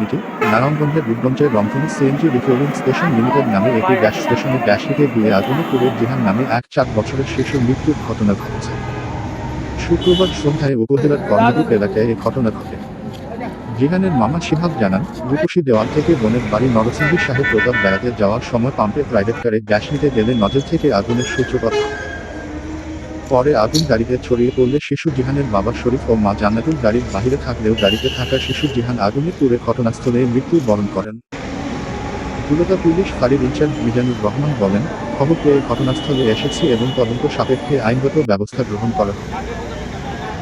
Meeting নারায়ণগঞ্জের রূপগঞ্জের রংধনু CNG refuelling station limited নামে একটি গ্যাস স্টেশনে গ্যাস লিকে দিয়ে আগুনে পুড়ে জিহান নামে এক 4 বছরের শিশুর মৃত্যুর ঘটনা ঘটেছে। শুক্রবার সন্ধ্যায় উপজেলার কর্ণদ্বীপ এলাকায় এ ঘটনা ঘটে। জিহানের মামা শিহাব জানান, রূপসী দেওয়াল থেকে বোনের বাড়ি নরসিংদী সাহেব প্রতাপ বেড়াতে যাওয়ার সময় পাম্পে প্রাইভেট কারে গ্যাস নিতে গেলে নজল থেকে আগুনের সূত্রপাত হয়। পরে আগুন গাড়িতে ছড়িয়ে পড়লে শিশু জিহানের বাবা শরীফ ও মা জান্নাতুল গাড়ির বাহিরে থাকলেও গাড়িতে থাকা শিশু জিহান আগুনে পুড়ে ঘটনাস্থলে মৃত্যুবরণ করেন। কুলতা পুলিশ ফাঁড়ির ইনচার্জ মিজানুর রহমান বলেন, খবর পেয়ে ঘটনাস্থলে এসেছি এবং তদন্ত সাপেক্ষে আইনগত ব্যবস্থা গ্রহণ করা হবে।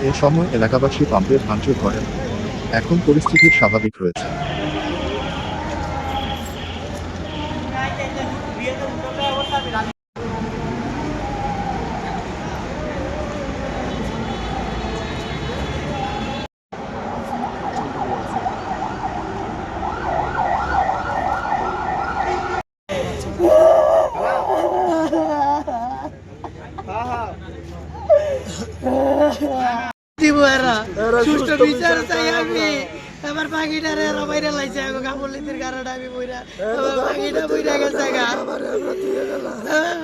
এ সময় এলাকাবাসী পাম্পের ভাঙচুর করেন। এখন পরিস্থিতি স্বাভাবিক রয়েছে। সুষ্ঠু বিচার চাই আমি। আমার পাখিটারে বাইরে লাইছে কাপড় লিতির কারণে আমি বইরা আমার পাখিটা বইরা গেছে গা।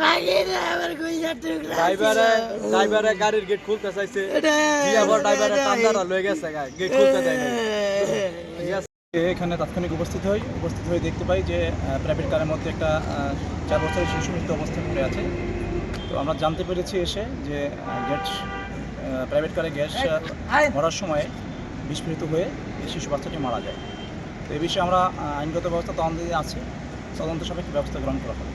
পাখিটা আমার কইজার টুকরা ড্রাইভারে গাড়ির গেট খুলতে চাইছে, আবার ড্রাইভারে টান্ডারা লয়ে গেছে গেট খুলতে দেয় না। এখানে তাৎক্ষণিক উপস্থিত হয়ে দেখতে পাই যে প্রাইভেট কারের মধ্যে একটা 4 বছরের শিশু মৃত্যু অবস্থায় পড়ে আছে। তো আমরা জানতে পেরেছি এসে যে প্রাইভেট কারে গ্যাস ভরার সময় বিস্ফোরিত হয়ে এই শিশু বাচ্চাটি মারা যায়। তো এই বিষয়ে আমরা আইনগত ব্যবস্থা তদন্ত আছি, তদন্ত সাপেক্ষে ব্যবস্থা গ্রহণ করা হবে।